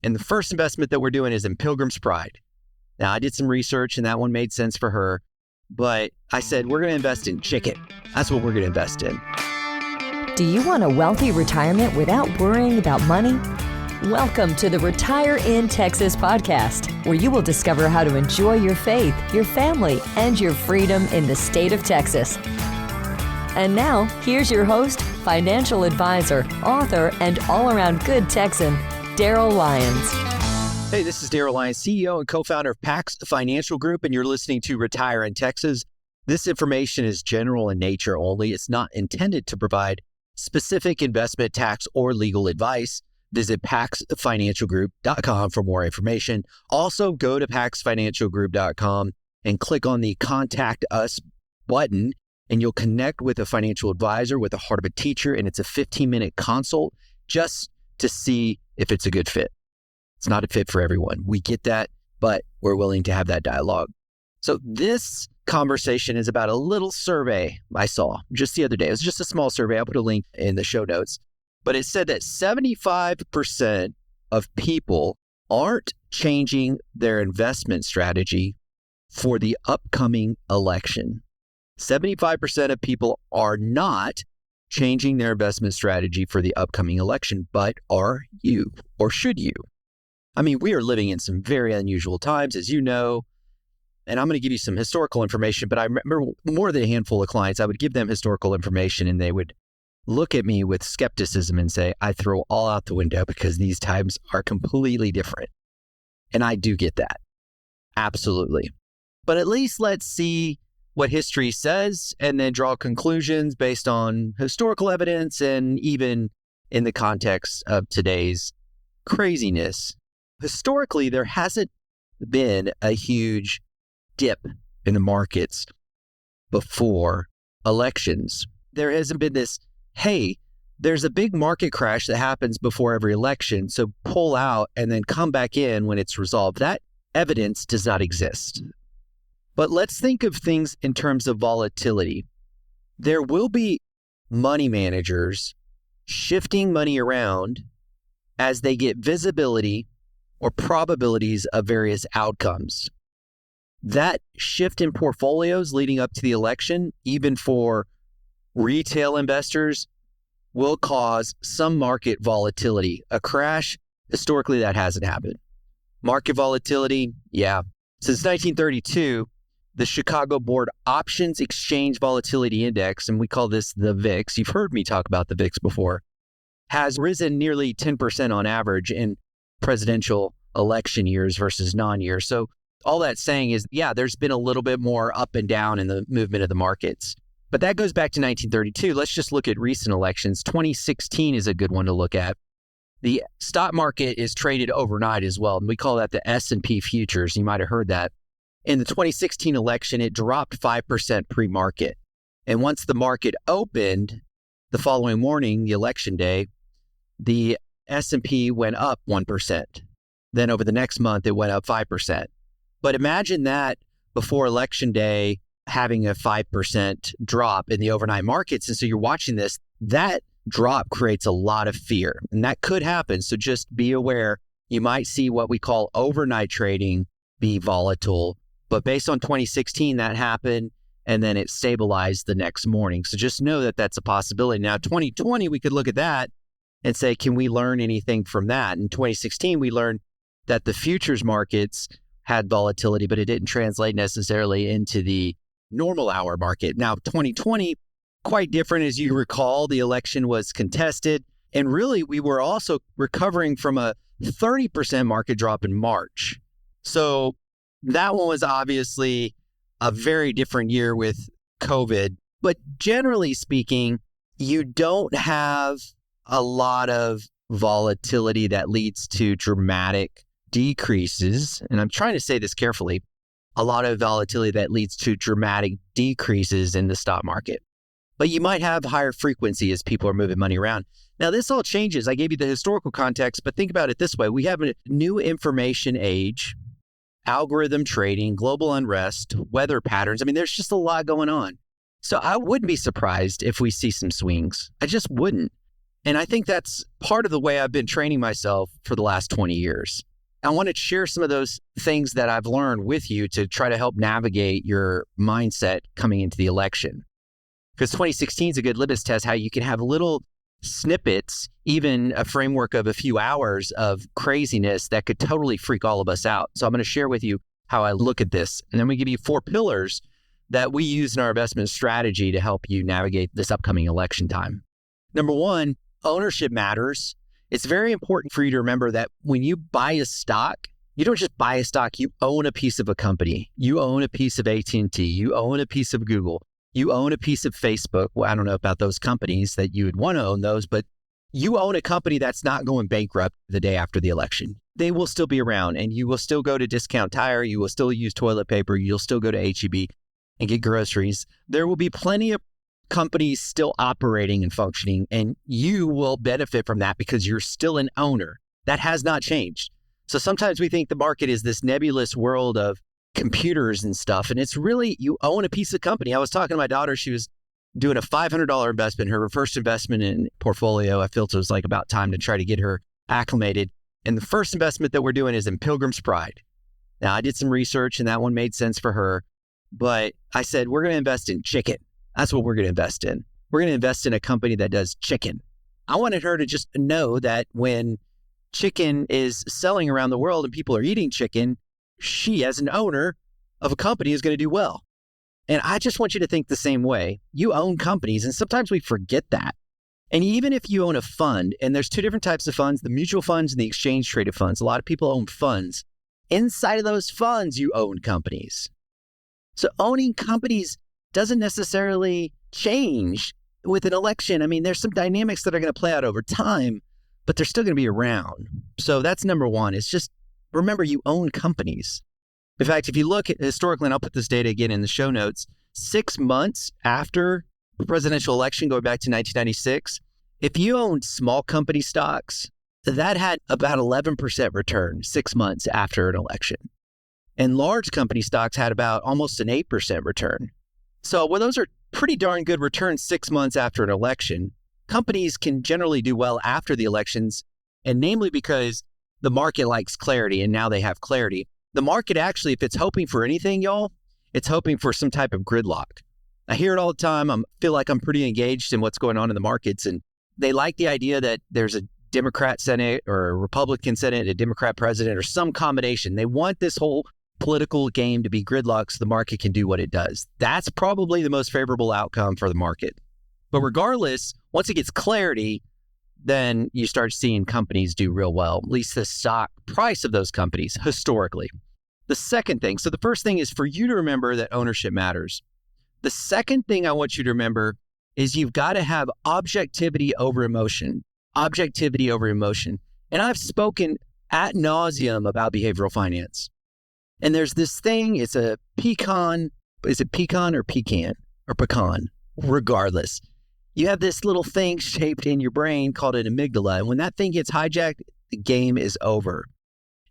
And the first investment that we're doing is in Pilgrim's Pride. Now, I did some research and that one made sense for her, but I said, we're going to invest in chicken. That's what we're going to invest in. Do you want a wealthy retirement without worrying about money? Welcome to the Retire in Texas podcast, where you will discover how to enjoy your faith, your family, and your freedom in the state of Texas. And now, here's your host, financial advisor, author, and all-around good Texan, Darryl Lyons. Hey, this is Darryl Lyons, CEO and co-founder of PAX Financial Group, and you're listening to Retire in Texas. This information is general in nature only. It's not intended to provide specific investment, tax, or legal advice. Visit paxfinancialgroup.com for more information. Also, go to paxfinancialgroup.com and click on the Contact Us button, and you'll connect with a financial advisor with the heart of a teacher, and it's a 15-minute consult just to see if it's a good fit. It's not a fit for everyone. We get that, but we're willing to have that dialogue. So this conversation is about a little survey I saw just the other day. It was just a small survey. I'll put a link in the show notes. But it said that 75% of people aren't changing their investment strategy for the upcoming election. 75% of people are not changing their investment strategy for the upcoming election, but are you, or should you? I mean, we are living in some very unusual times, as you know, and I'm going to give you some historical information, but I remember more than a handful of clients, I would give them historical information and they would look at me with skepticism and say, I throw all out the window because these times are completely different. And I do get that. Absolutely. But at least let's see what history says and then draw conclusions based on historical evidence and even in the context of today's craziness. Historically, there hasn't been a huge dip in the markets before elections. There hasn't been this, hey, there's a big market crash that happens before every election, so pull out and then come back in when it's resolved. That evidence does not exist. But let's think of things in terms of volatility. There will be money managers shifting money around as they get visibility or probabilities of various outcomes. That shift in portfolios leading up to the election, even for retail investors, will cause some market volatility. A crash, historically, that hasn't happened. Market volatility, yeah. Since 1932, the Chicago Board Options Exchange Volatility Index, and we call this the VIX, you've heard me talk about the VIX before, has risen nearly 10% on average in presidential election years versus non-years. So all that's saying is, yeah, there's been a little bit more up and down in the movement of the markets. But that goes back to 1932. Let's just look at recent elections. 2016 is a good one to look at. The stock market is traded overnight as well. And we call that the S&P futures. You might have heard that. In the 2016 election, it dropped 5% pre-market. And once the market opened the following morning, the election day, the S&P went up 1%. Then over the next month, it went up 5%. But imagine that before election day, having a 5% drop in the overnight markets. And so you're watching this, that drop creates a lot of fear. And that could happen. So just be aware, you might see what we call overnight trading be volatile. But based on 2016, that happened, and then it stabilized the next morning. So just know that that's a possibility. Now, 2020, we could look at that and say, can we learn anything from that? In 2016, we learned that the futures markets had volatility, but it didn't translate necessarily into the normal hour market. Now, 2020, quite different. As you recall, the election was contested. And really, we were also recovering from a 30% market drop in March. So that one was obviously a very different year with COVID. But generally speaking, you don't have a lot of volatility that leads to dramatic decreases. And I'm trying to say this carefully. A lot of volatility that leads to dramatic decreases in the stock market. But you might have higher frequency as people are moving money around. Now, this all changes. I gave you the historical context, but think about it this way. We have a new information age, algorithm trading, global unrest, weather patterns. I mean, there's just a lot going on. So I wouldn't be surprised if we see some swings. I just wouldn't. And I think that's part of the way I've been training myself for the last 20 years. I want to share some of those things that I've learned with you to try to help navigate your mindset coming into the election. Because 2016 is a good litmus test how you can have little snippets, even a framework of a few hours of craziness that could totally freak all of us out. So I'm going to share with you how I look at this. And then we give you 4 pillars that we use in our investment strategy to help you navigate this upcoming election time. Number 1, ownership matters. It's very important for you to remember that when you buy a stock, you don't just buy a stock, you own a piece of a company. You own a piece of AT&T. You own a piece of Google. You own a piece of Facebook. Well, I don't know about those companies that you would want to own those, but you own a company that's not going bankrupt the day after the election. They will still be around, and you will still go to Discount Tire. You will still use toilet paper. You'll still go to H-E-B and get groceries. There will be plenty of companies still operating and functioning, and you will benefit from that because you're still an owner. That has not changed. So sometimes we think the market is this nebulous world of computers and stuff, and it's really, you own a piece of company. I was talking to my daughter. She was doing a $500 investment, her first investment in portfolio. I felt it was like about time to try to get her acclimated. And the first investment that we're doing is in Pilgrim's Pride. Now, I did some research and that one made sense for her, but I said, we're going to invest in chicken. That's what we're going to invest in. We're going to invest in a company that does chicken. I wanted her to just know that when chicken is selling around the world and people are eating chicken, she, as an owner of a company, is going to do well. And I just want you to think the same way. You own companies, and sometimes we forget that. And even if you own a fund, and there's 2 different types of funds, the mutual funds and the exchange traded funds. A lot of people own funds. Inside of those funds, you own companies. So owning companies doesn't necessarily change with an election. I mean, there's some dynamics that are going to play out over time, but they're still going to be around. So that's number 1. It's just, remember, you own companies. In fact, if you look at historically, and I'll put this data again in the show notes, 6 months after the presidential election, going back to 1996, if you owned small company stocks, that had about 11% return 6 months after an election. And large company stocks had about almost an 8% return. So, well, those are pretty darn good returns 6 months after an election. Companies can generally do well after the elections, and namely because the market likes clarity, and now they have clarity. The market actually, if it's hoping for anything, y'all, it's hoping for some type of gridlock. I hear it all the time. I feel like I'm pretty engaged in what's going on in the markets, and they like the idea that there's a Democrat Senate or a Republican Senate, a Democrat president, or some combination. They want this whole political game to be gridlocked so the market can do what it does. That's probably the most favorable outcome for the market. But regardless, once it gets clarity, then you start seeing companies do real well, at least the stock price of those companies historically. The second thing, so the first thing is for you to remember that ownership matters. The second thing I want you to remember is you've got to have objectivity over emotion. Objectivity over emotion. And I've spoken ad nauseum about behavioral finance. And there's this thing, it's a pecan, is it pecan or pecan or pecan? Regardless. You have this little thing shaped in your brain called an amygdala. And when that thing gets hijacked, the game is over.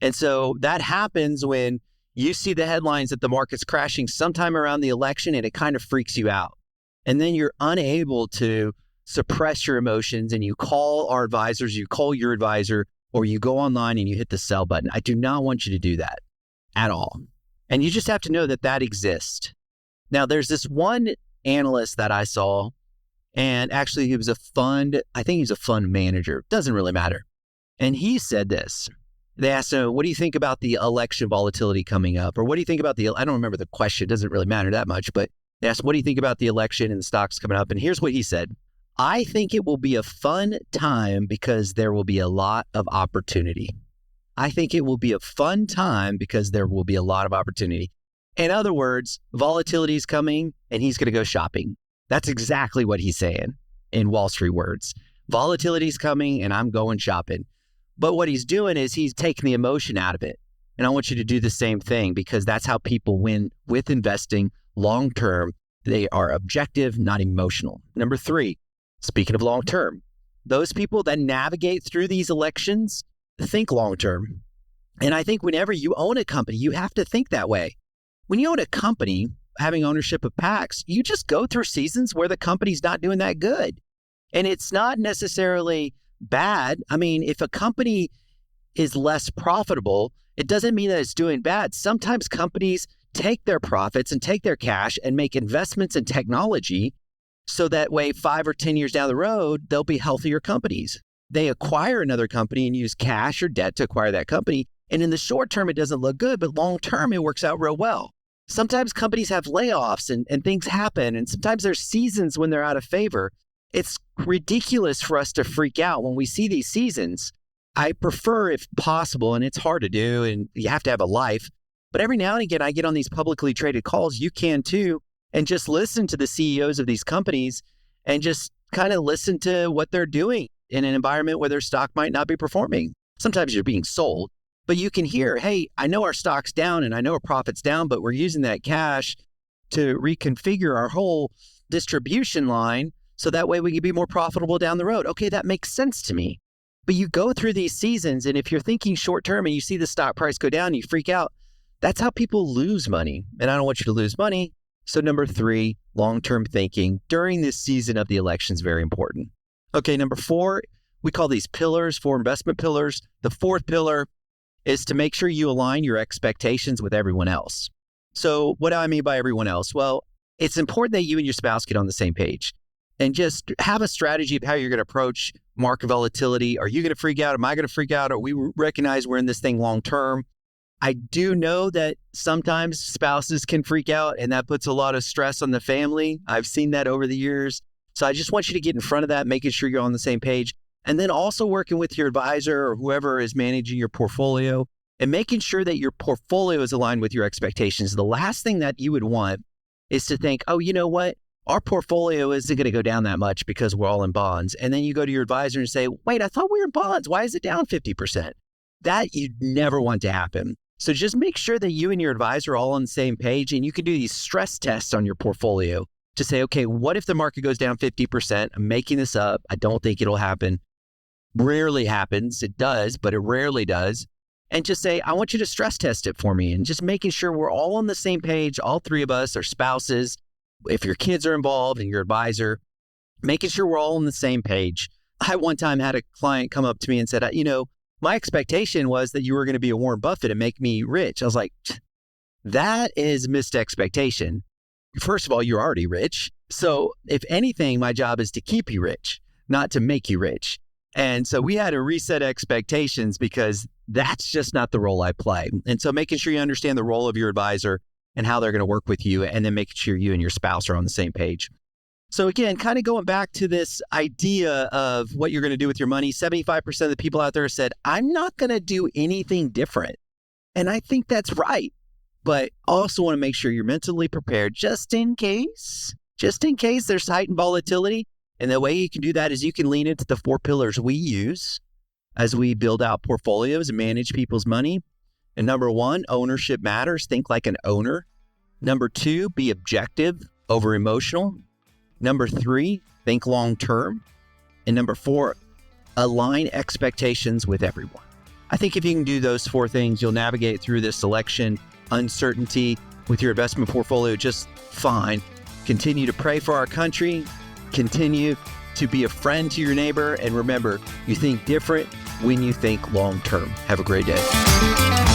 And so that happens when you see the headlines that the market's crashing sometime around the election and it kind of freaks you out. And then you're unable to suppress your emotions and you call our advisors, you call your advisor, or you go online and you hit the sell button. I do not want you to do that at all. And you just have to know that that exists. Now, there's this one analyst that I saw, and actually he was I think he's a fund manager. Doesn't really matter. And he said this. They asked him, what do you think about the election volatility coming up? Or what do you think about I don't remember the question. It doesn't really matter that much. But they asked, what do you think about the election and the stocks coming up? And here's what he said. I think it will be a fun time because there will be a lot of opportunity. I think it will be a fun time because there will be a lot of opportunity. In other words, volatility is coming and he's going to go shopping. That's exactly what he's saying in Wall Street words. Volatility is coming and I'm going shopping. But what he's doing is he's taking the emotion out of it. And I want you to do the same thing because that's how people win with investing long term. They are objective, not emotional. Number 3, speaking of long term, those people that navigate through these elections think long term. And I think whenever you own a company, you have to think that way. When you own a company, having ownership of PACs, you just go through seasons where the company's not doing that good. And it's not necessarily bad. I mean, if a company is less profitable, it doesn't mean that it's doing bad. Sometimes companies take their profits and take their cash and make investments in technology so that way 5 or 10 years down the road, they'll be healthier companies. They acquire another company and use cash or debt to acquire that company. And in the short term, it doesn't look good, but long term, it works out real well. Sometimes companies have layoffs and things happen. And sometimes there's seasons when they're out of favor. It's ridiculous for us to freak out when we see these seasons. I prefer, if possible, and it's hard to do, and you have to have a life, but every now and again, I get on these publicly traded calls, you can too, and just listen to the CEOs of these companies and just kind of listen to what they're doing in an environment where their stock might not be performing. Sometimes you're being sold, but you can hear, hey, I know our stock's down and I know our profit's down, but we're using that cash to reconfigure our whole distribution line so that way we can be more profitable down the road. Okay, that makes sense to me. But you go through these seasons, and if you're thinking short term and you see the stock price go down and you freak out, that's how people lose money. And I don't want you to lose money. So number 3, long-term thinking during this season of the election is very important. Okay, number 4, we call these pillars, 4 investment pillars. The 4th pillar is to make sure you align your expectations with everyone else. So what do I mean by everyone else? Well, it's important that you and your spouse get on the same page and just have a strategy of how you're going to approach market volatility. Are you going to freak out? Am I going to freak out? Or we recognize we're in this thing long term? I do know that sometimes spouses can freak out, and that puts a lot of stress on the family. I've seen that over the years. So I just want you to get in front of that, making sure you're on the same page. And then also working with your advisor or whoever is managing your portfolio and making sure that your portfolio is aligned with your expectations. The last thing that you would want is to think, oh, you know what? Our portfolio isn't going to go down that much because we're all in bonds. And then you go to your advisor and say, wait, I thought we were in bonds. Why is it down 50%? That you'd never want to happen. So just make sure that you and your advisor are all on the same page, and you can do these stress tests on your portfolio to say, okay, what if the market goes down 50%? I'm making this up. I don't think it'll happen. Rarely happens. It does, but it rarely does. And just say, I want you to stress test it for me, and just making sure we're all on the same page, all 3 of us, our spouses, if your kids are involved and your advisor, making sure we're all on the same page. I one time had a client come up to me and said, my expectation was that you were going to be a Warren Buffett and make me rich. I was like, that is missed expectation. First of all, you're already rich. So if anything, my job is to keep you rich, not to make you rich. And so we had to reset expectations because that's just not the role I play. And so making sure you understand the role of your advisor and how they're going to work with you, and then making sure you and your spouse are on the same page. So again, kind of going back to this idea of what you're going to do with your money, 75% of the people out there said, I'm not going to do anything different. And I think that's right. But also want to make sure you're mentally prepared just in case there's heightened volatility. And the way you can do that is you can lean into the 4 pillars we use as we build out portfolios and manage people's money. And number 1, ownership matters. Think like an owner. Number 2, be objective over emotional. Number 3, think long term. And number 4, align expectations with everyone. I think if you can do those 4 things, you'll navigate through this election uncertainty with your investment portfolio just fine. Continue to pray for our country. Continue to be a friend to your neighbor. And remember, you think different when you think long term. Have a great day.